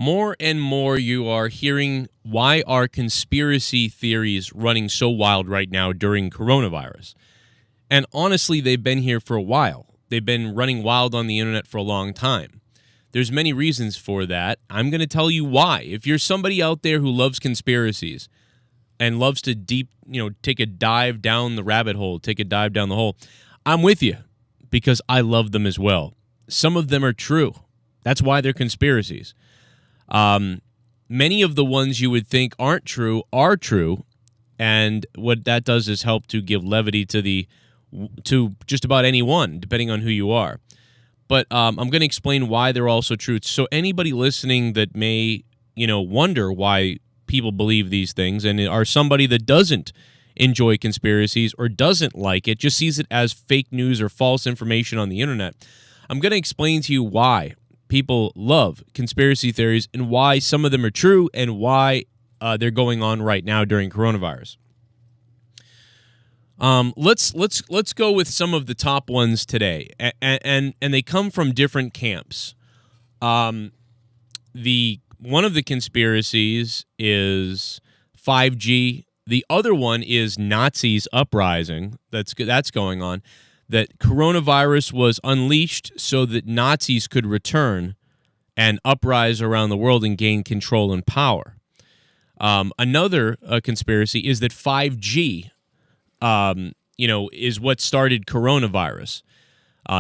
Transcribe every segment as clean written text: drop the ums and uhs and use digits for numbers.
More and more you are hearing why are conspiracy theories running so wild right now during coronavirus. And honestly, they've been here for a while. They've been running wild on the internet for a long time. There's many reasons for that. I'm going to tell you why. If you're somebody out there who loves conspiracies and loves to take a dive down the rabbit hole, take a dive down the hole, I'm with you because I love them as well. Some of them are true. That's why they're conspiracies. Many of the ones you would think aren't true are true, and what that does is help to give levity to just about anyone, depending on who you are. But I'm going to explain why they're also true. So anybody listening that may, wonder why people believe these things and are somebody that doesn't enjoy conspiracies or doesn't like it, just sees it as fake news or false information on the internet, I'm going to explain to you why people love conspiracy theories and why some of them are true and why they're going on right now during coronavirus. Let's go with some of the top ones today, and they come from different camps. One of the conspiracies is 5G. The other one is Nazis uprising. That's going on. That coronavirus was unleashed so that Nazis could return and uprise around the world and gain control and power. Another conspiracy is that 5G, is what started coronavirus.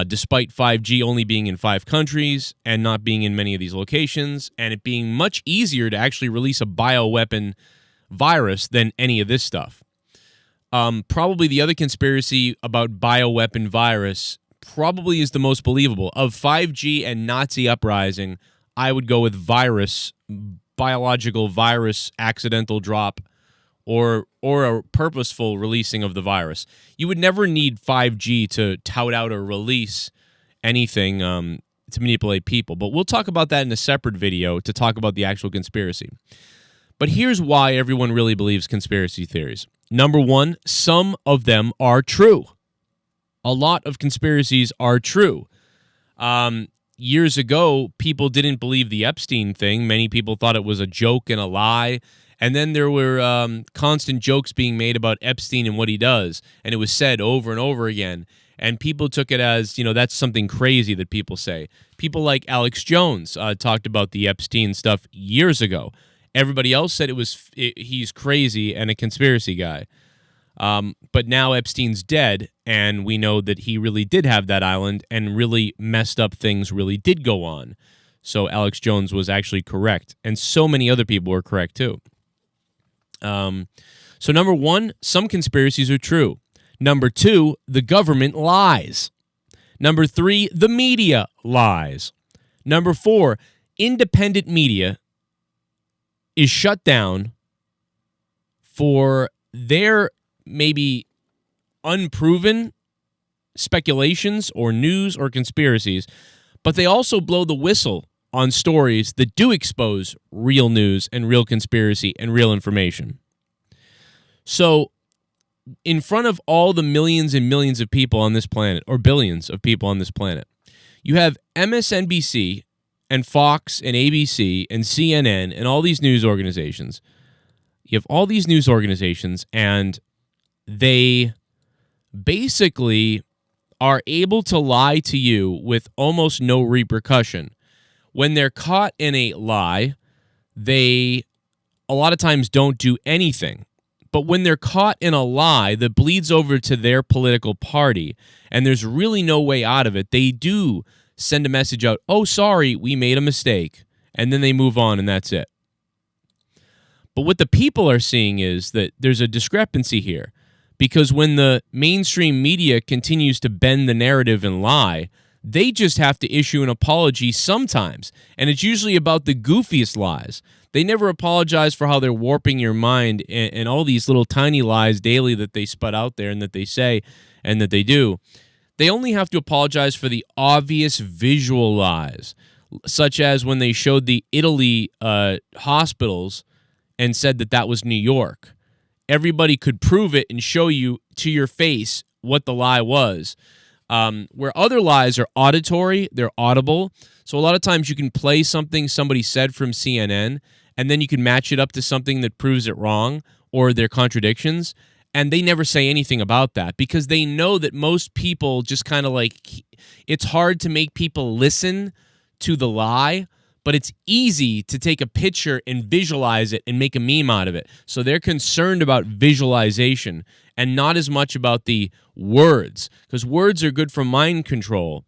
Despite 5G only being in 5 countries and not being in many of these locations, and it being much easier to actually release a bioweapon virus than any of this stuff. Probably the other conspiracy about bioweapon virus probably is the most believable. Of 5G and Nazi uprising, I would go with virus, biological virus, accidental drop, or a purposeful releasing of the virus. You would never need 5G to tout out or release anything to manipulate people. But we'll talk about that in a separate video to talk about the actual conspiracy. But here's why everyone really believes conspiracy theories. Number one, some of them are true. A lot of conspiracies are true. Years ago, people didn't believe the Epstein thing. Many people thought it was a joke and a lie. And then there were constant jokes being made about Epstein and what he does. And it was said over and over again. And people took it as, that's something crazy that people say. People like Alex Jones talked about the Epstein stuff years ago. Everybody else said he's crazy and a conspiracy guy. But now Epstein's dead, and we know that he really did have that island, and really messed up things really did go on. So Alex Jones was actually correct, and so many other people were correct too. So number one, some conspiracies are true. Number two, the government lies. Number three, the media lies. Number four, independent media is shut down for their maybe unproven speculations or news or conspiracies, but they also blow the whistle on stories that do expose real news and real conspiracy and real information. So, in front of all the millions and millions of people on this planet, or billions of people on this planet, you have MSNBC and Fox and ABC and CNN and all these news organizations. You have all these news organizations, and they basically are able to lie to you with almost no repercussion. When they're caught in a lie, they a lot of times don't do anything. But when they're caught in a lie that bleeds over to their political party, and there's really no way out of it, they do send a message out, oh, sorry, we made a mistake, and then they move on, and that's it. But what the people are seeing is that there's a discrepancy here, because when the mainstream media continues to bend the narrative and lie, they just have to issue an apology sometimes, and it's usually about the goofiest lies. They never apologize for how they're warping your mind and all these little tiny lies daily that they sput out there and that they say and that they do. They only have to apologize for the obvious visual lies, such as when they showed the Italy hospitals and said that was New York. Everybody could prove it and show you to your face what the lie was. Where other lies are auditory, they're audible. So a lot of times you can play something somebody said from CNN, and then you can match it up to something that proves it wrong or their contradictions, and they never say anything about that because they know that most people just kind of like, it's hard to make people listen to the lie, but it's easy to take a picture and visualize it and make a meme out of it. So they're concerned about visualization and not as much about the words, because words are good for mind control.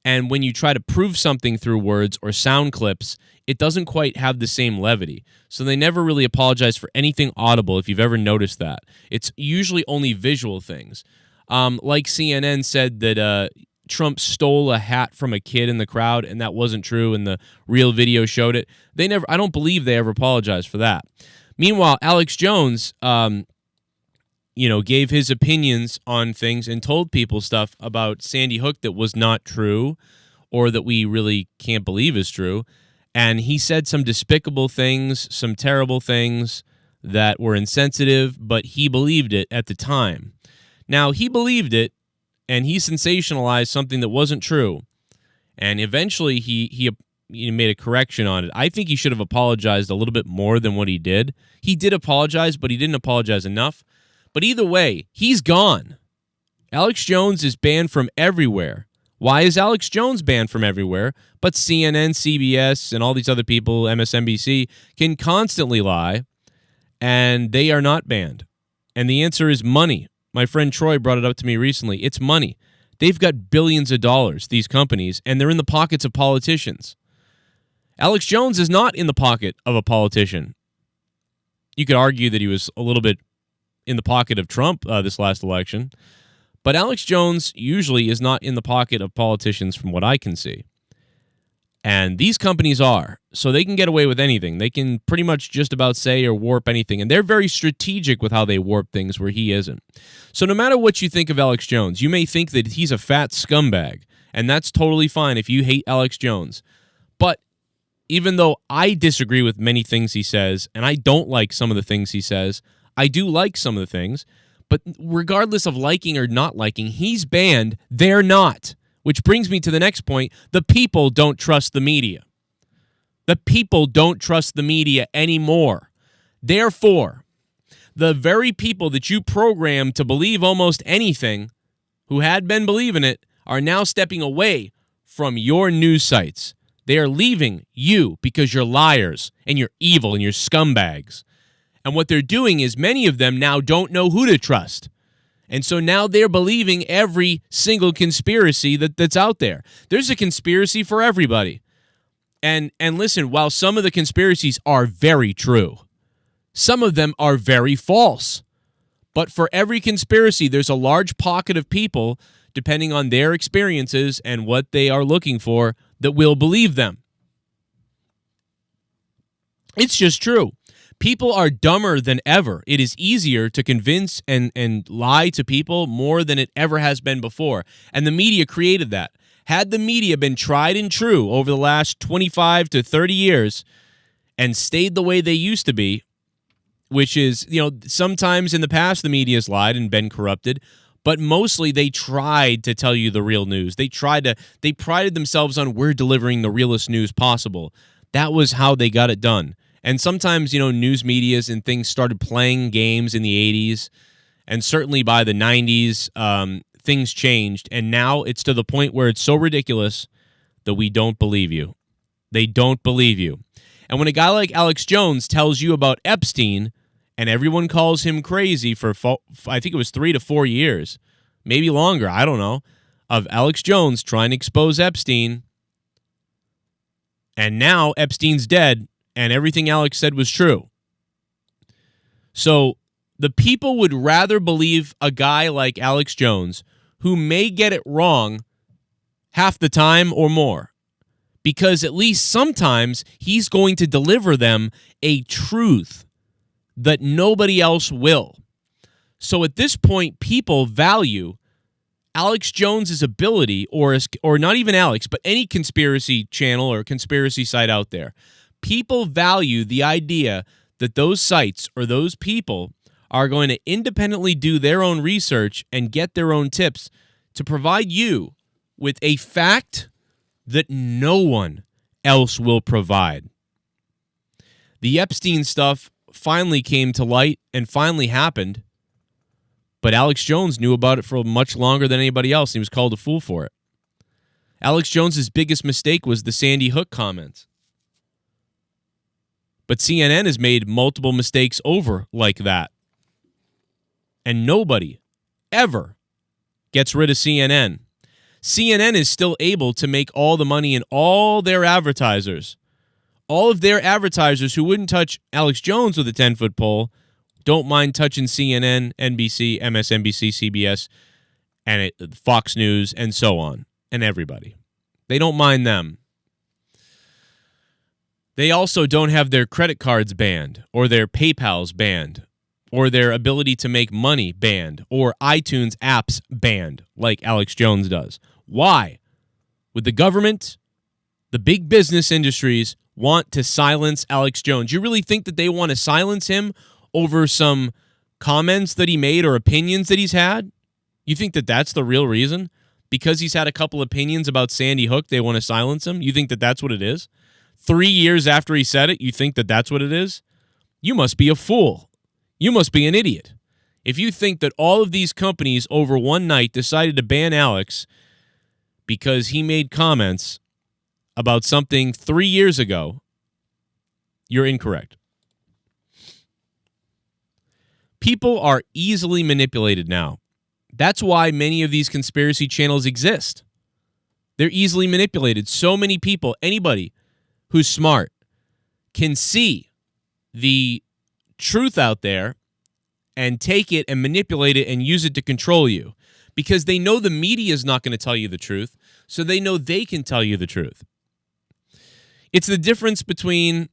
And when you try to prove something through words or sound clips, it doesn't quite have the same levity. So they never really apologize for anything audible, if you've ever noticed that. It's usually only visual things. Like CNN said that Trump stole a hat from a kid in the crowd, and that wasn't true, and the real video showed it. I don't believe they ever apologized for that. Meanwhile, Alex Jones, gave his opinions on things and told people stuff about Sandy Hook that was not true or that we really can't believe is true. And he said some despicable things, some terrible things that were insensitive, but he believed it at the time. Now, he believed it, and he sensationalized something that wasn't true. And eventually he made a correction on it. I think he should have apologized a little bit more than what he did. He did apologize, but he didn't apologize enough. But either way, he's gone. Alex Jones is banned from everywhere. Why is Alex Jones banned from everywhere? But CNN, CBS, and all these other people, MSNBC, can constantly lie, and they are not banned. And the answer is money. My friend Troy brought it up to me recently. It's money. They've got billions of dollars, these companies, and they're in the pockets of politicians. Alex Jones is not in the pocket of a politician. You could argue that he was a little bit in the pocket of Trump this last election, but Alex Jones usually is not in the pocket of politicians from what I can see. And these companies are, so they can get away with anything. They can pretty much just about say or warp anything, and they're very strategic with how they warp things where he isn't. So no matter what you think of Alex Jones, you may think that he's a fat scumbag, and that's totally fine if you hate Alex Jones. But even though I disagree with many things he says, and I don't like some of the things he says, I do like some of the things, but regardless of liking or not liking, he's banned, they're not. Which brings me to the next point. The people don't trust the media. The people don't trust the media anymore. Therefore, the very people that you programmed to believe almost anything, who had been believing it, are now stepping away from your news sites. They are leaving you because you're liars and you're evil and you're scumbags. And what they're doing is many of them now don't know who to trust. And so now they're believing every single conspiracy that's out there. There's a conspiracy for everybody. And listen, while some of the conspiracies are very true, some of them are very false. But for every conspiracy, there's a large pocket of people, depending on their experiences and what they are looking for, that will believe them. It's just true. People are dumber than ever. It is easier to convince and lie to people more than it ever has been before. And the media created that. Had the media been tried and true over the last 25 to 30 years and stayed the way they used to be, which is, sometimes in the past the media's lied and been corrupted, but mostly they tried to tell you the real news. They prided themselves on, we're delivering the realest news possible. That was how they got it done. And sometimes, news medias and things started playing games in the 80s, and certainly by the 90s, things changed. And now it's to the point where it's so ridiculous that we don't believe you. They don't believe you. And when a guy like Alex Jones tells you about Epstein, and everyone calls him crazy for I think it was 3 to 4 years, maybe longer, I don't know, of Alex Jones trying to expose Epstein, and now Epstein's dead, and everything Alex said was true. So the people would rather believe a guy like Alex Jones, who may get it wrong half the time or more, because at least sometimes he's going to deliver them a truth that nobody else will. So at this point, people value Alex Jones's ability, or not even Alex, but any conspiracy channel or conspiracy site out there. People value the idea that those sites or those people are going to independently do their own research and get their own tips to provide you with a fact that no one else will provide. The Epstein stuff finally came to light and finally happened, but Alex Jones knew about it for much longer than anybody else. He was called a fool for it. Alex Jones's biggest mistake was the Sandy Hook comments. But CNN has made multiple mistakes over like that. And nobody ever gets rid of CNN. CNN is still able to make all the money, and all their advertisers, all of their advertisers who wouldn't touch Alex Jones with a 10-foot pole, don't mind touching CNN, NBC, MSNBC, CBS, and Fox News, and so on, and everybody. They don't mind them. They also don't have their credit cards banned, or their PayPals banned, or their ability to make money banned, or iTunes apps banned, like Alex Jones does. Why? With the government, the big business industries want to silence Alex Jones. You really think that they want to silence him over some comments that he made or opinions that he's had? You think that that's the real reason? Because he's had a couple opinions about Sandy Hook, they want to silence him? You think that that's what it is? 3 years after he said it, you think that that's what it is? You must be a fool. You must be an idiot. If you think that all of these companies over one night decided to ban Alex because he made comments about something 3 years ago, you're incorrect. People are easily manipulated now. That's why many of these conspiracy channels exist. They're easily manipulated. So many people, anybody who's smart, can see the truth out there and take it and manipulate it and use it to control you, because they know the media is not going to tell you the truth, so they know they can tell you the truth. It's the difference between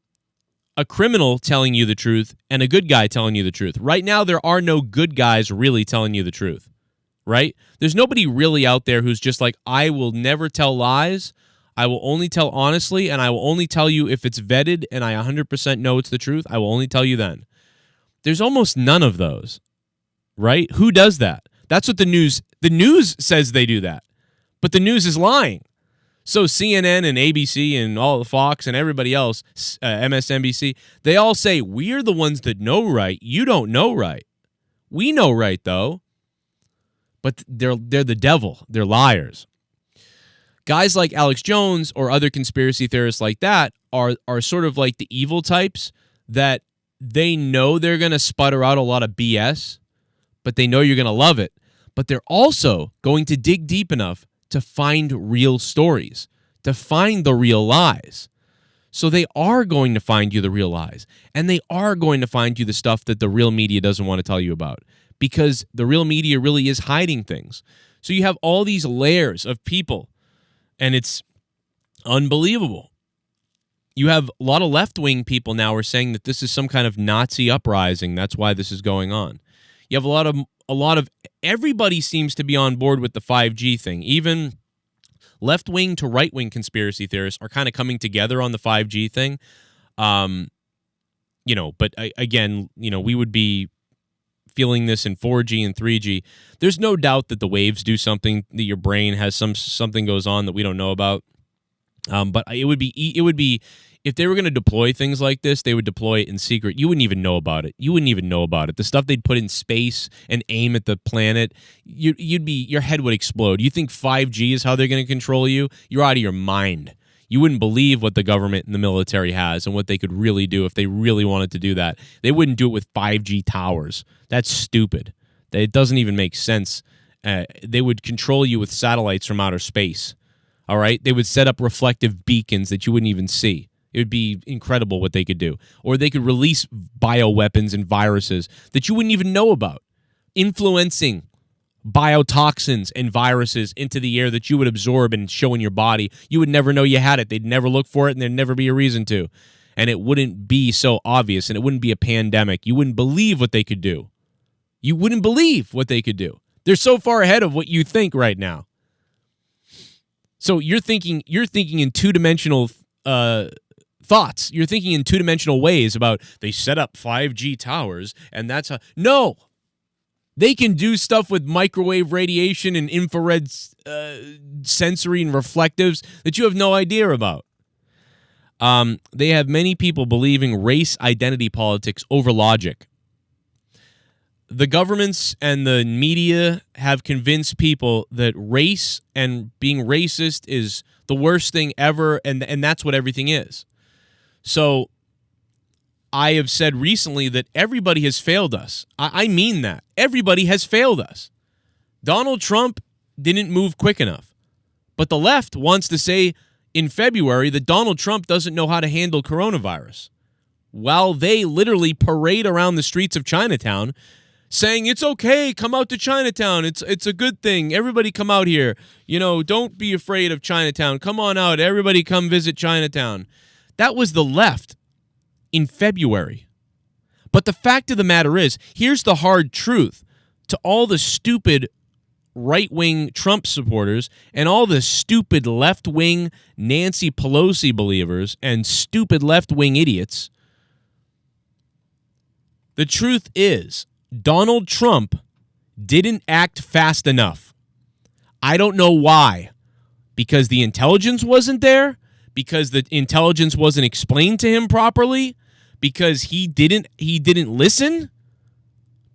a criminal telling you the truth and a good guy telling you the truth. Right now, there are no good guys really telling you the truth, right? There's nobody really out there who's just like, I will never tell lies, I will only tell honestly, and I will only tell you if it's vetted and I 100% know it's the truth. I will only tell you then. There's almost none of those, right? Who does that? That's what the news says they do that, but the news is lying. So CNN and ABC and all the Fox and everybody else, MSNBC, they all say, we're the ones that know right. You don't know right. We know right, though. But they're the devil. They're liars. Guys like Alex Jones or other conspiracy theorists like that are sort of like the evil types that they know they're going to sputter out a lot of BS, but they know you're going to love it. But they're also going to dig deep enough to find real stories, to find the real lies. So they are going to find you the real lies, and they are going to find you the stuff that the real media doesn't want to tell you about, because the real media really is hiding things. So you have all these layers of people, and it's unbelievable. You have a lot of left-wing people now are saying that this is some kind of Nazi uprising. That's why this is going on. You have a lot of everybody seems to be on board with the 5G thing. Even left-wing to right-wing conspiracy theorists are kind of coming together on the 5G thing. But again, we would be feeling this in 4G and 3G. There's no doubt that the waves do something, that your brain has something goes on that we don't know about. But it would be if they were going to deploy things like this, they would deploy it in secret. You wouldn't even know about it. The stuff they'd put in space and aim at the planet, your head would explode. You think 5G is how they're going to control you? You're out of your mind. You wouldn't believe what the government and the military has and what they could really do if they really wanted to do that. They wouldn't do it with 5G towers. That's stupid. It doesn't even make sense. They would control you with satellites from outer space. All right? They would set up reflective beacons that you wouldn't even see. It would be incredible what they could do. Or they could release bioweapons and viruses that you wouldn't even know about, influencing biotoxins and viruses into the air that you would absorb and show in your body. You would never know you had it. They'd never look for it, and there'd never be a reason to. And it wouldn't be so obvious, and it wouldn't be a pandemic. You wouldn't believe what they could do. You wouldn't believe what they could do. They're so far ahead of what you think right now. So you're thinking in two-dimensional thoughts. You're thinking in two-dimensional ways about they set up 5G towers, and that's how... No! They can do stuff with microwave radiation and infrared sensory and reflectives that you have no idea about. They have many people believing race identity politics over logic. The governments and the media have convinced people that race and being racist is the worst thing ever, and that's what everything is. So I have said recently that everybody has failed us. I mean that. Everybody has failed us. Donald Trump didn't move quick enough. But the left wants to say in February that Donald Trump doesn't know how to handle coronavirus, while they literally parade around the streets of Chinatown saying, it's okay, come out to Chinatown. It's a good thing. Everybody come out here. You know, don't be afraid of Chinatown. Come on out. Everybody come visit Chinatown. That was the left in February. But the fact of the matter is, here's the hard truth to all the stupid right-wing Trump supporters and all the stupid left-wing Nancy Pelosi believers and stupid left-wing idiots. The truth is, Donald Trump didn't act fast enough. I don't know why. Because the intelligence wasn't there? Because the intelligence wasn't explained to him properly? Because he didn't listen?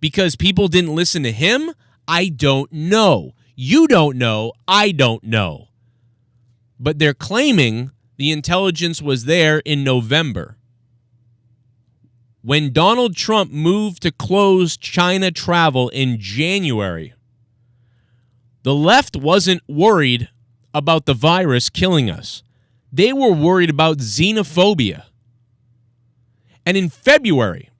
Because people didn't listen to him? I don't know. You don't know. I don't know. But they're claiming the intelligence was there in November. When Donald Trump moved to close China travel in January, the left wasn't worried about the virus killing us. They were worried about xenophobia. And in February,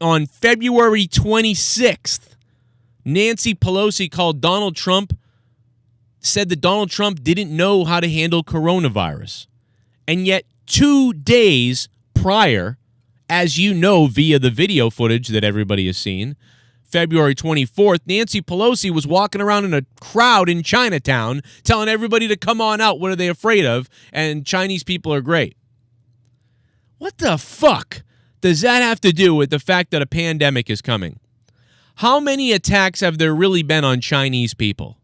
on February 26th, Nancy Pelosi called Donald Trump, said that Donald Trump didn't know how to handle coronavirus. And yet 2 days prior, as you know via the video footage that everybody has seen, February 24th, Nancy Pelosi was walking around in a crowd in Chinatown telling everybody to come on out. What are they afraid of? And Chinese people are great. What the fuck does that have to do with the fact that a pandemic is coming? How many attacks have there really been on Chinese people?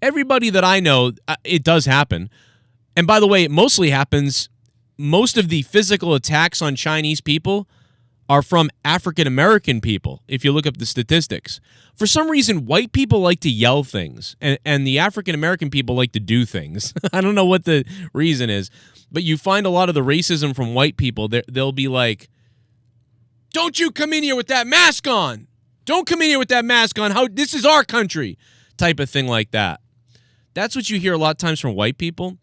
Everybody that I know, it does happen. And by the way, it mostly happens. Most of the physical attacks on Chinese people are from African American people, if you look up the statistics. For some reason, white people like to yell things, and the African American people like to do things. I don't know what the reason is, but you find a lot of the racism from white people. They'll be like, don't you come in here with that mask on. Don't come in here with that mask on. This is our country, type of thing like that. That's what you hear a lot of times from white people.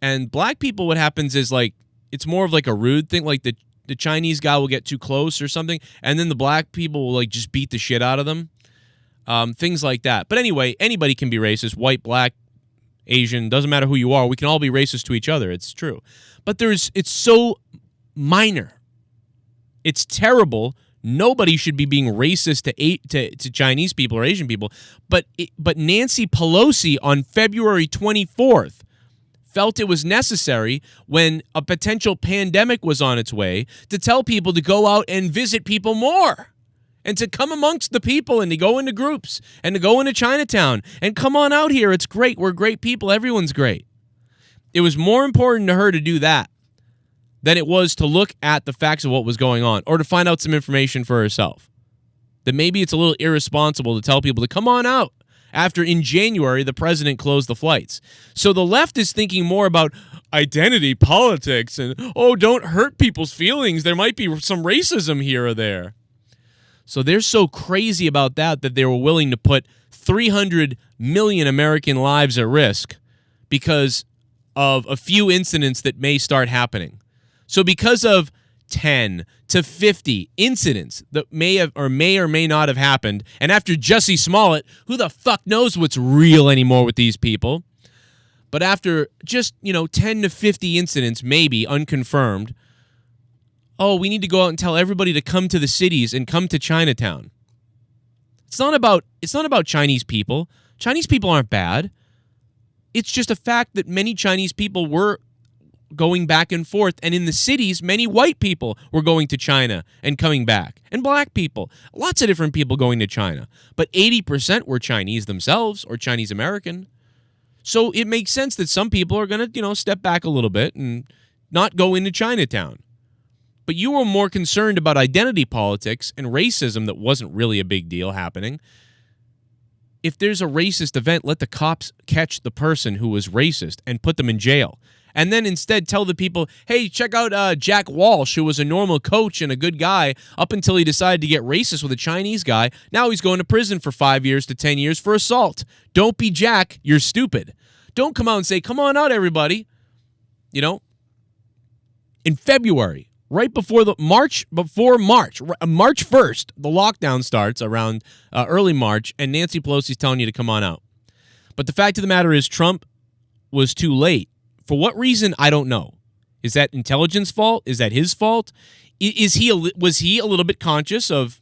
And black people, what happens is like, it's more of like a rude thing, like the Chinese guy will get too close or something, and then the black people will like just beat the shit out of them. Things like that. But anyway, anybody can be racist, white, black, Asian, doesn't matter who you are. We can all be racist to each other. It's true. But it's so minor. It's terrible. Nobody should be being racist to Chinese people or Asian people. But Nancy Pelosi on February 24th felt it was necessary when a potential pandemic was on its way to tell people to go out and visit people more and to come amongst the people and to go into groups and to go into Chinatown and come on out here. It's great. We're great people. Everyone's great. It was more important to her to do that than it was to look at the facts of what was going on or to find out some information for herself. That maybe it's a little irresponsible to tell people to come on out after in January the president closed the flights. So the left is thinking more about identity politics and, oh, don't hurt people's feelings. There might be some racism here or there. So they're so crazy about that they were willing to put 300 million American lives at risk because of a few incidents that may start happening. So because of 10 to 50 incidents that may or may not have happened, and after Jussie Smollett, who the fuck knows what's real anymore with these people, but after just, 10 to 50 incidents, maybe unconfirmed, oh, we need to go out and tell everybody to come to the cities and come to Chinatown. It's not about Chinese people. Chinese people aren't bad. It's just a fact that many Chinese people were going back and forth. And in the cities, many white people were going to China and coming back. And black people. Lots of different people going to China. But 80% were Chinese themselves or Chinese American. So it makes sense that some people are going to, step back a little bit and not go into Chinatown. But you were more concerned about identity politics and racism that wasn't really a big deal happening. If there's a racist event, let the cops catch the person who was racist and put them in jail. And then instead tell the people, hey, check out Jack Walsh, who was a normal coach and a good guy up until he decided to get racist with a Chinese guy. Now he's going to prison for 5 years to 10 years for assault. Don't be Jack. You're stupid. Don't come out and say, come on out, everybody. In February, right before March 1st, the lockdown starts around early March, and Nancy Pelosi's telling you to come on out. But the fact of the matter is Trump was too late. For what reason, I don't know. Is that intelligence fault? Is that his fault? Was he a little bit conscious of,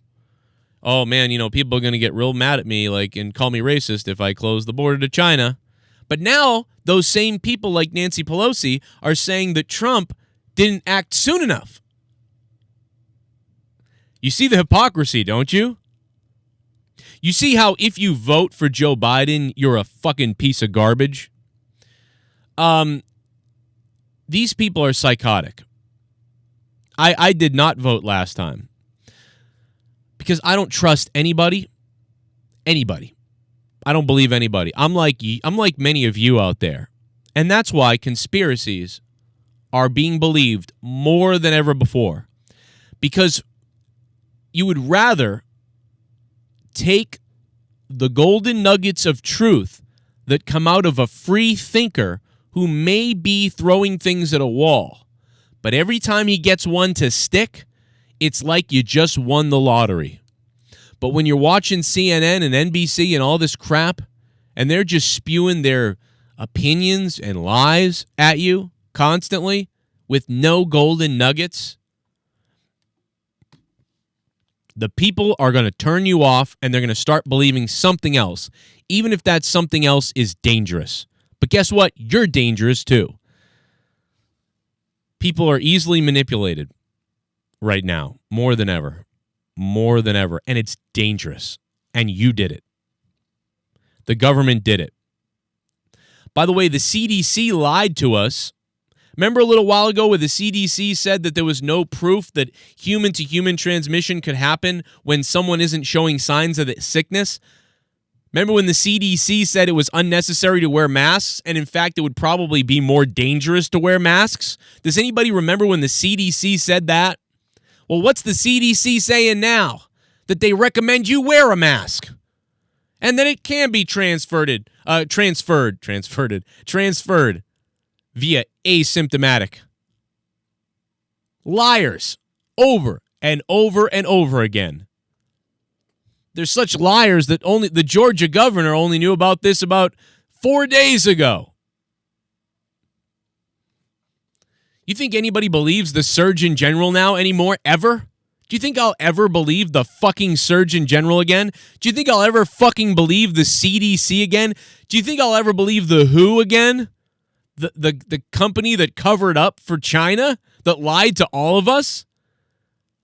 oh man, people are going to get real mad at me and call me racist if I close the border to China. But now those same people like Nancy Pelosi are saying that Trump didn't act soon enough. You see the hypocrisy, don't you? You see how if you vote for Joe Biden, you're a fucking piece of garbage? These people are psychotic. I did not vote last time because I don't trust anybody. I don't believe anybody. I'm like many of you out there. And that's why conspiracies are being believed more than ever before. Because you would rather take the golden nuggets of truth that come out of a free thinker who may be throwing things at a wall. But every time he gets one to stick, it's like you just won the lottery. But when you're watching CNN and NBC and all this crap, and they're just spewing their opinions and lies at you constantly with no golden nuggets, the people are going to turn you off and they're going to start believing something else, even if that something else is dangerous. But guess what? You're dangerous too. People are easily manipulated right now, more than ever. More than ever. And it's dangerous. And you did it. The government did it. By the way, the CDC lied to us. Remember a little while ago where the CDC said that there was no proof that human-to-human transmission could happen when someone isn't showing signs of the sickness? Remember when the CDC said it was unnecessary to wear masks, and in fact, it would probably be more dangerous to wear masks? Does anybody remember when the CDC said that? Well, what's the CDC saying now? That they recommend you wear a mask. And that it can be transferred via asymptomatic. Liars. Over and over and over again. They're such liars that only the Georgia governor only knew about this about 4 days ago. You think anybody believes the Surgeon General now anymore, ever? Do you think I'll ever believe the fucking Surgeon General again? Do you think I'll ever fucking believe the CDC again? Do you think I'll ever believe the WHO again? The company that covered up for China, that lied to all of us?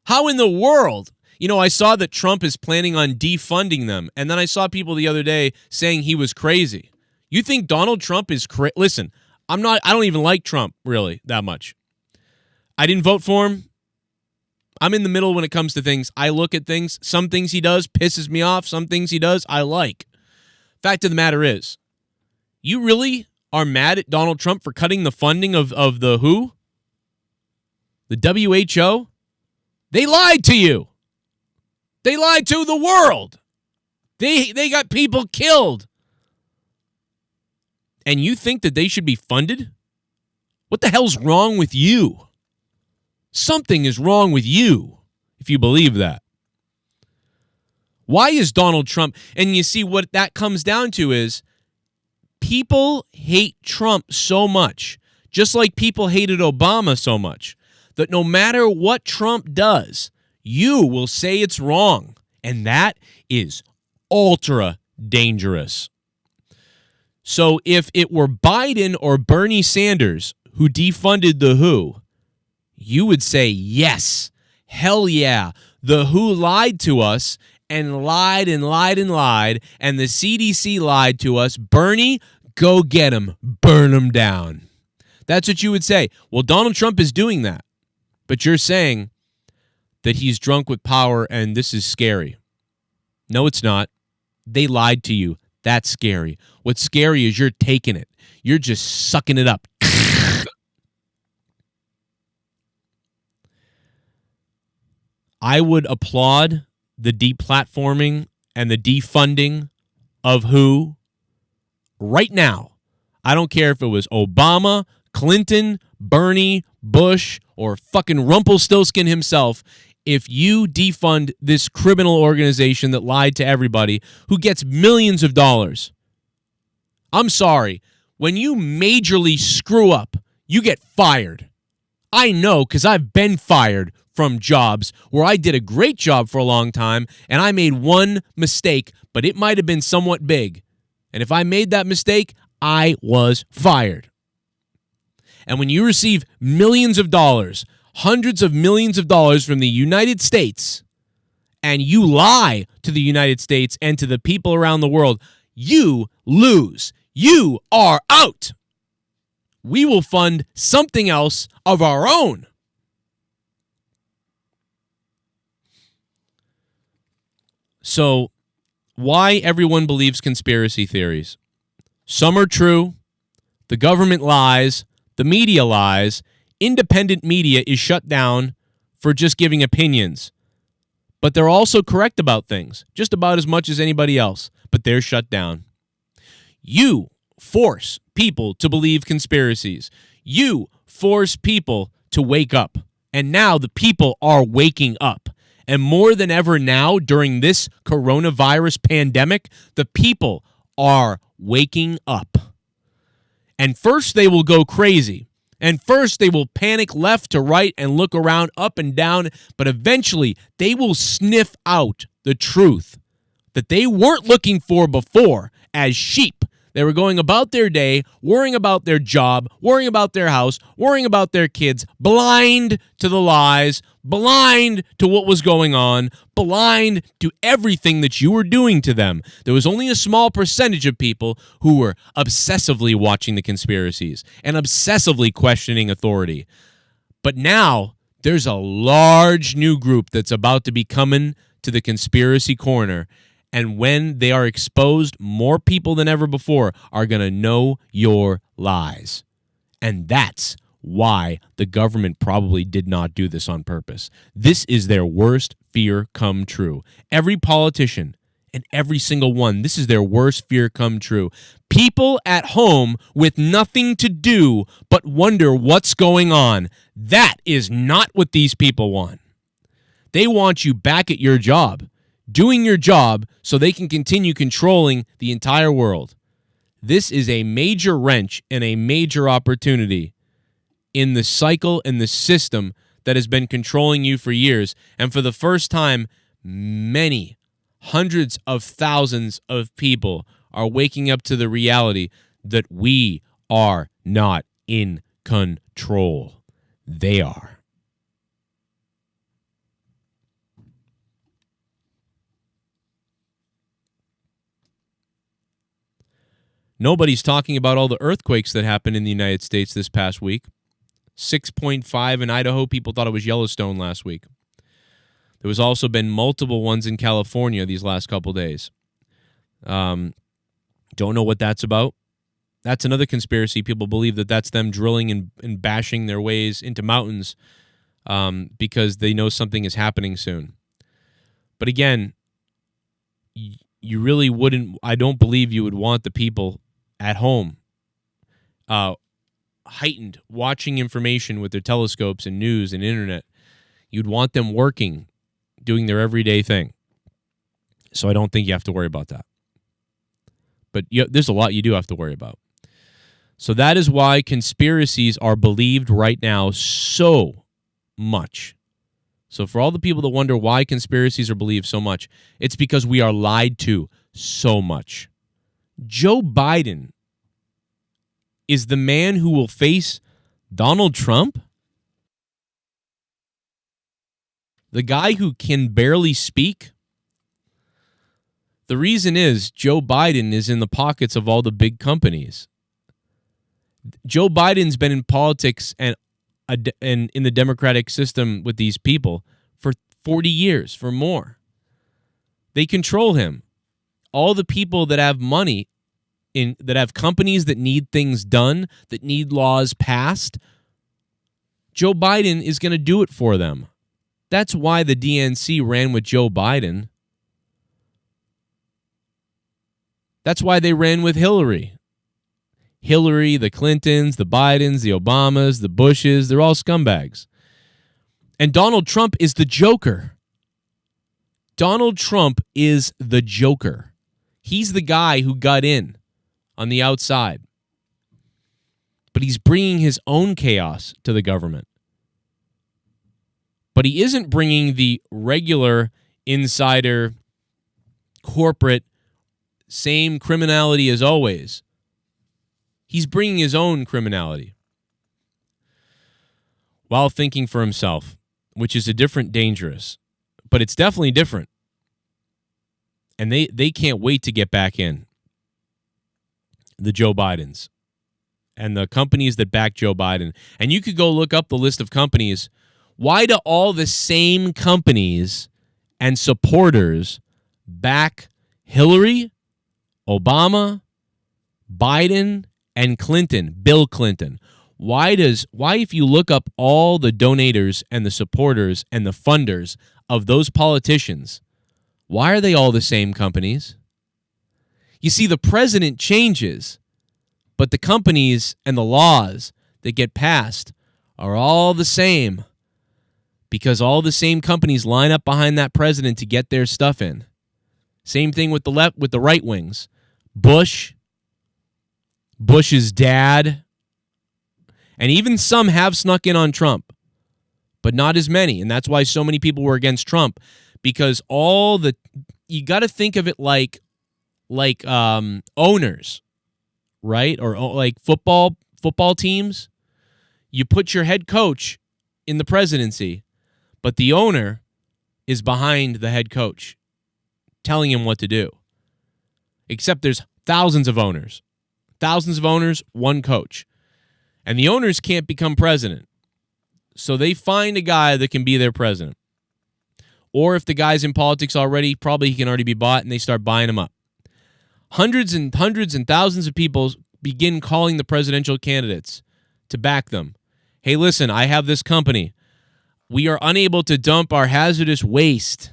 How in the world? I saw that Trump is planning on defunding them, and then I saw people the other day saying he was crazy. You think Donald Trump is crazy? Listen, I don't even like Trump, really, that much. I didn't vote for him. I'm in the middle when it comes to things. I look at things. Some things he does pisses me off. Some things he does I like. Fact of the matter is, you really are mad at Donald Trump for cutting the funding of the WHO? The WHO? They lied to you. They lied to the world. They got people killed. And you think that they should be funded? What the hell's wrong with you? Something is wrong with you, if you believe that. Why is Donald Trump... And you see, what that comes down to is people hate Trump so much, just like people hated Obama so much, that no matter what Trump does, you will say it's wrong. And that is ultra dangerous. So if it were Biden or Bernie Sanders who defunded the WHO, you would say, yes, hell yeah, the WHO lied to us and lied and lied and lied, and the CDC lied to us. Bernie, go get him. Burn him down. That's what you would say. Well, Donald Trump is doing that, but you're saying that he's drunk with power and this is scary. No, it's not. They lied to you. That's scary. What's scary is you're taking it. You're just sucking it up. I would applaud the deplatforming and the defunding of WHO right now. I don't care if it was Obama, Clinton, Bernie, Bush, or fucking Rumpelstiltskin himself. If you defund this criminal organization that lied to everybody, who gets millions of dollars, I'm sorry. When you majorly screw up, you get fired. I know because I've been fired from jobs where I did a great job for a long time and I made one mistake, but it might have been somewhat big. And if I made that mistake, I was fired. And when you receive millions of dollars, hundreds of millions of dollars from the United States, and you lie to the United States and to the people around the world, you lose. You are out. We will fund something else of our own. So, why everyone believes conspiracy theories? Some are true. The government lies. The media lies. Independent media is shut down for just giving opinions. But they're also correct about things, just about as much as anybody else. But they're shut down. You force people to believe conspiracies. You force people to wake up. And now the people are waking up. And more than ever now, during this coronavirus pandemic, the people are waking up. And first they will go crazy. And first they will panic left to right and look around up and down. But eventually they will sniff out the truth that they weren't looking for before as sheep. They were going about their day, worrying about their job, worrying about their house, worrying about their kids, blind to the lies, blind to what was going on, blind to everything that you were doing to them. There was only a small percentage of people who were obsessively watching the conspiracies and obsessively questioning authority. But now there's a large new group that's about to be coming to the conspiracy corner. And when they are exposed, more people than ever before are going to know your lies. And that's why the government probably did not do this on purpose. This is their worst fear come true. Every politician and every single one, this is their worst fear come true. People at home with nothing to do but wonder what's going on. That is not what these people want. They want you back at your job, doing your job so they can continue controlling the entire world. This is a major wrench and a major opportunity in the cycle and the system that has been controlling you for years. And for the first time, many hundreds of thousands of people are waking up to the reality that we are not in control. They are. Nobody's talking about all the earthquakes that happened in the United States this past week. 6.5 in Idaho. People thought it was Yellowstone last week. There was also been multiple ones in California these last couple days. Don't know what that's about. That's another conspiracy. People believe that that's them drilling and bashing their ways into mountains because they know something is happening soon. But again, you really wouldn't, I don't believe you would want the people at home heightened, watching information with their telescopes and news and internet. You'd want them working, doing their everyday thing. So I don't think you have to worry about that. But there's a lot you do have to worry about. So that is why conspiracies are believed right now so much. So for all the people that wonder why conspiracies are believed so much, it's because we are lied to so much. Joe Biden is the man who will face Donald Trump? The guy who can barely speak? The reason is Joe Biden is in the pockets of all the big companies. Joe Biden's been in politics and in the democratic system with these people for 40 years, for more. They control him. All the people that have money, that have companies that need things done, that need laws passed, Joe Biden is going to do it for them. That's why the DNC ran with Joe Biden. That's why they ran with Hillary. Hillary, the Clintons, the Bidens, the Obamas, the Bushes, they're all scumbags. And Donald Trump is the Joker. Donald Trump is the Joker. He's the guy who got in on the outside. But he's bringing his own chaos to the government. But he isn't bringing the regular insider, corporate, same criminality as always. He's bringing his own criminality while thinking for himself, which is a different dangerous. But it's definitely different. And they can't wait to get back in. The Joe Bidens and the companies that back Joe Biden. And you could go look up the list of companies. Why do all the same companies and supporters back Hillary, Obama, Biden, and Clinton, Bill Clinton? Why if you look up all the donators and the supporters and the funders of those politicians, why are they all the same companies? You see, the president changes, but the companies and the laws that get passed are all the same because all the same companies line up behind that president to get their stuff in. Same thing with the right wings. Bush's dad, and even some have snuck in on Trump, but not as many. And that's why so many people were against Trump, because you got to think of it like owners, right? Or like football teams. You put your head coach in the presidency, but the owner is behind the head coach, telling him what to do. Except there's thousands of owners, one coach. And the owners can't become president. So they find a guy that can be their president. Or if the guy's in politics already, probably he can already be bought, and they start buying him up. Hundreds and thousands of people begin calling the presidential candidates to back them. Hey, listen, I have this company. We are unable to dump our hazardous waste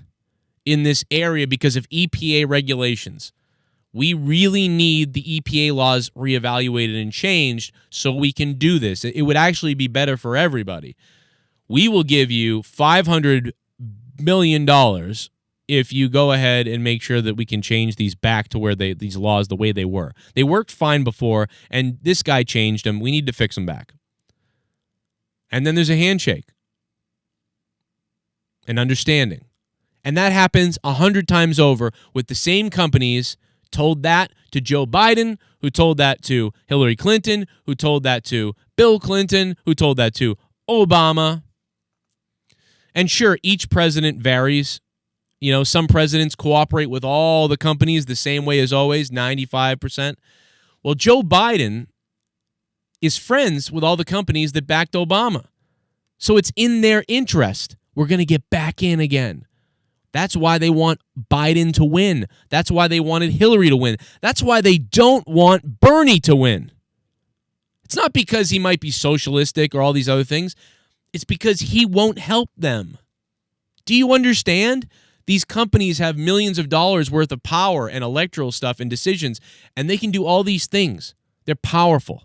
in this area because of EPA regulations. We really need the EPA laws reevaluated and changed so we can do this. It would actually be better for everybody. We will give you $500 million if you go ahead and make sure that we can change these back to where these laws the way they were. They worked fine before, and this guy changed them. We need to fix them back. And then there's a handshake, an understanding. And that happens 100 times over with the same companies. Told that to Joe Biden, who told that to Hillary Clinton, who told that to Bill Clinton, who told that to Obama. And sure, each president varies. You know, some presidents cooperate with all the companies the same way as always, 95%. Well, Joe Biden is friends with all the companies that backed Obama. So it's in their interest. We're going to get back in again. That's why they want Biden to win. That's why they wanted Hillary to win. That's why they don't want Bernie to win. It's not because he might be socialistic or all these other things. It's because he won't help them. Do you understand? These companies have millions of dollars worth of power and electoral stuff and decisions, and they can do all these things. They're powerful.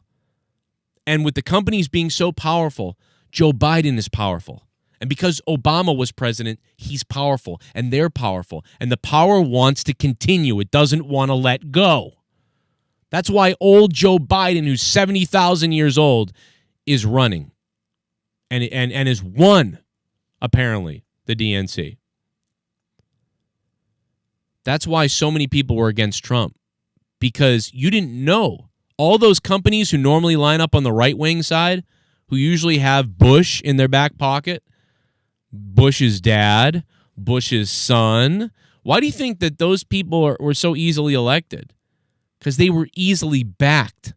And with the companies being so powerful, Joe Biden is powerful. And because Obama was president, he's powerful, and they're powerful. And the power wants to continue. It doesn't want to let go. That's why old Joe Biden, who's 70,000 years old, is running and has won, apparently, the DNC. That's why so many people were against Trump, because you didn't know. All those companies who normally line up on the right-wing side, who usually have Bush in their back pocket, Bush's dad, Bush's son. Why do you think that those people were so easily elected? Because they were easily backed.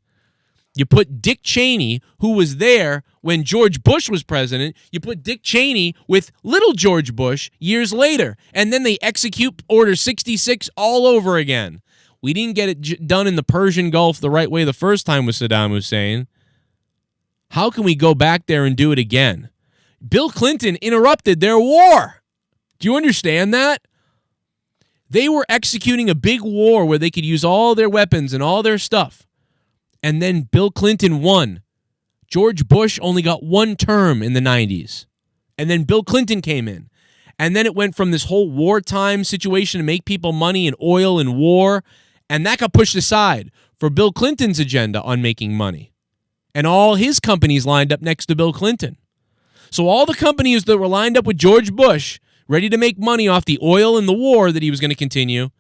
You put Dick Cheney, who was there when George Bush was president, you put Dick Cheney with little George Bush years later, and then they execute Order 66 all over again. We didn't get it done in the Persian Gulf the right way the first time with Saddam Hussein. How can we go back there and do it again? Bill Clinton interrupted their war. Do you understand that? They were executing a big war where they could use all their weapons and all their stuff. And then Bill Clinton won. George Bush only got one term in the 90s. And then Bill Clinton came in. And then it went from this whole wartime situation to make people money and oil and war. And that got pushed aside for Bill Clinton's agenda on making money. And all his companies lined up next to Bill Clinton. So all the companies that were lined up with George Bush, ready to make money off the oil and the war that he was going to continue,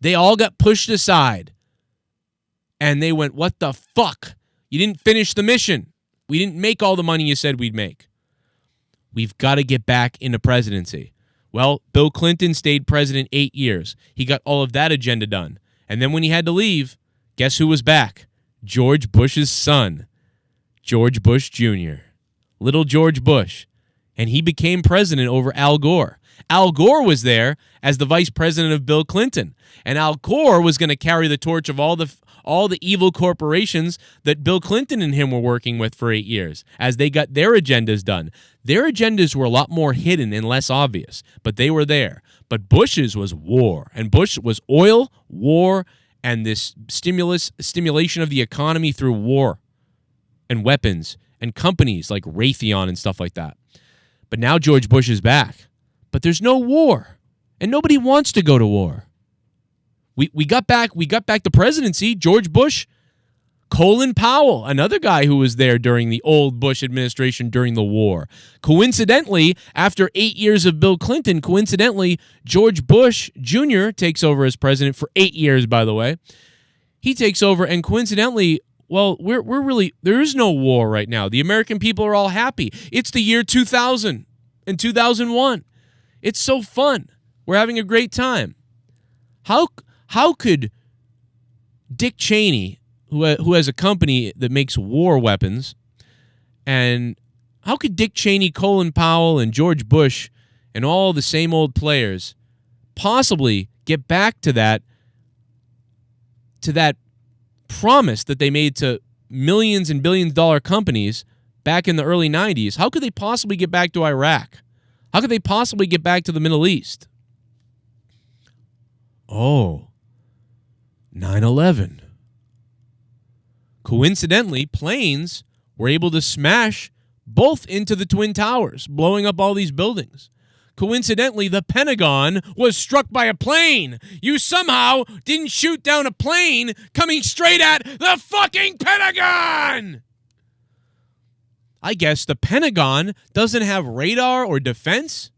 they all got pushed aside. And they went, what the fuck? You didn't finish the mission. We didn't make all the money you said we'd make. We've got to get back into presidency. Well, Bill Clinton stayed president 8 years. He got all of that agenda done. And then when he had to leave, guess who was back? George Bush's son, George Bush Jr., little George Bush. And he became president over Al Gore. Al Gore was there as the vice president of Bill Clinton. And Al Gore was going to carry the torch of all the evil corporations that Bill Clinton and him were working with for 8 years as they got their agendas done. Their agendas were a lot more hidden and less obvious, but they were there. But Bush's was war, and Bush was oil, war, and this stimulation of the economy through war and weapons and companies like Raytheon and stuff like that. But now George Bush is back. But there's no war, and nobody wants to go to war. We got back the presidency. George Bush, Colin Powell, another guy who was there during the old Bush administration during the war. Coincidentally, after 8 years of Bill Clinton, George Bush Jr. takes over as president for 8 years, by the way. He takes over, and coincidentally, well, we're really, there is no war right now. The American people are all happy. It's the year 2000 and 2001. It's so fun. We're having a great time. How could Dick Cheney, who has a company that makes war weapons, and how could Dick Cheney, Colin Powell, and George Bush, and all the same old players possibly get back to that promise that they made to millions and billions of dollar companies back in the early 90s? How could they possibly get back to Iraq? How could they possibly get back to the Middle East? Oh, 9/11. Coincidentally, planes were able to smash both into the Twin Towers, blowing up all these buildings. Coincidentally, the Pentagon was struck by a plane. You somehow didn't shoot down a plane coming straight at the fucking Pentagon! I guess the Pentagon doesn't have radar or defense?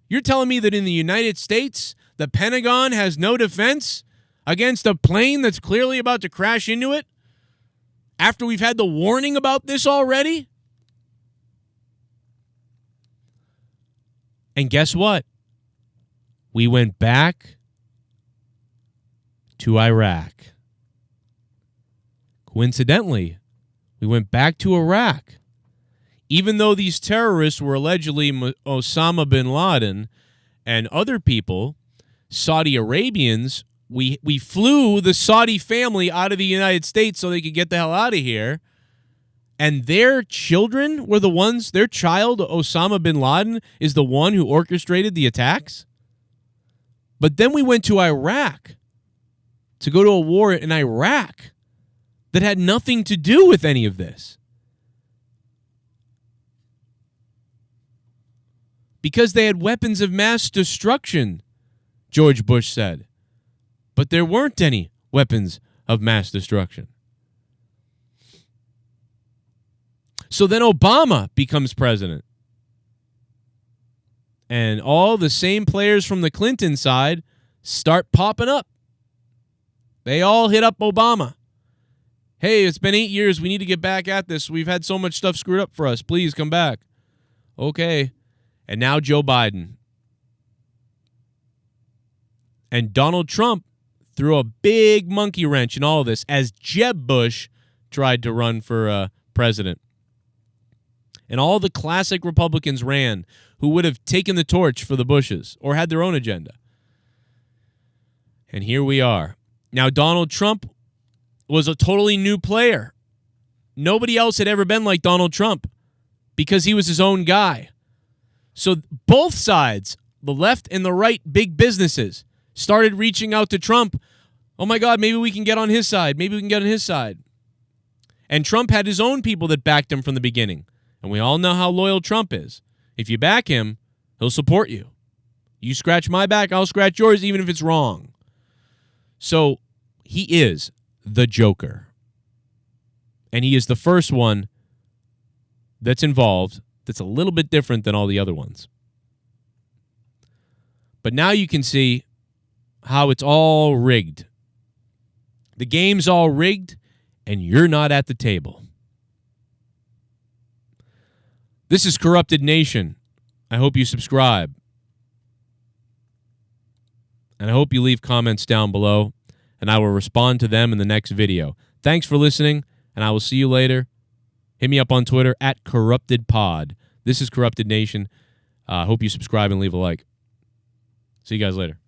You're telling me that in the United States, the Pentagon has no defense against a plane that's clearly about to crash into it? After we've had the warning about this already? And guess what? We went back to Iraq. Coincidentally, we went back to Iraq. Even though these terrorists were allegedly Osama bin Laden and other people, Saudi Arabians, we flew the Saudi family out of the United States so they could get the hell out of here. And their children were the ones, their child, Osama bin Laden, is the one who orchestrated the attacks. But then we went to Iraq to go to a war in Iraq that had nothing to do with any of this. Because they had weapons of mass destruction, George Bush said. But there weren't any weapons of mass destruction. So then Obama becomes president. And all the same players from the Clinton side start popping up. They all hit up Obama. Hey, it's been 8 years. We need to get back at this. We've had so much stuff screwed up for us. Please come back. Okay. And now Joe Biden. And Donald Trump threw a big monkey wrench in all of this as Jeb Bush tried to run for president. And all the classic Republicans ran who would have taken the torch for the Bushes or had their own agenda. And here we are. Now, Donald Trump was a totally new player. Nobody else had ever been like Donald Trump because he was his own guy. So both sides, the left and the right big businesses, started reaching out to Trump. Oh, my God, maybe we can get on his side. Maybe we can get on his side. And Trump had his own people that backed him from the beginning. And we all know how loyal Trump is. If you back him, he'll support you. You scratch my back, I'll scratch yours, even if it's wrong. So he is the Joker. And he is the first one that's involved that's a little bit different than all the other ones. But now you can see how it's all rigged. The game's all rigged, and you're not at the table. This is Corrupted Nation. I hope you subscribe. And I hope you leave comments down below, and I will respond to them in the next video. Thanks for listening, and I will see you later. Hit me up on Twitter at CorruptedPod. This is Corrupted Nation. I hope you subscribe and leave a like. See you guys later.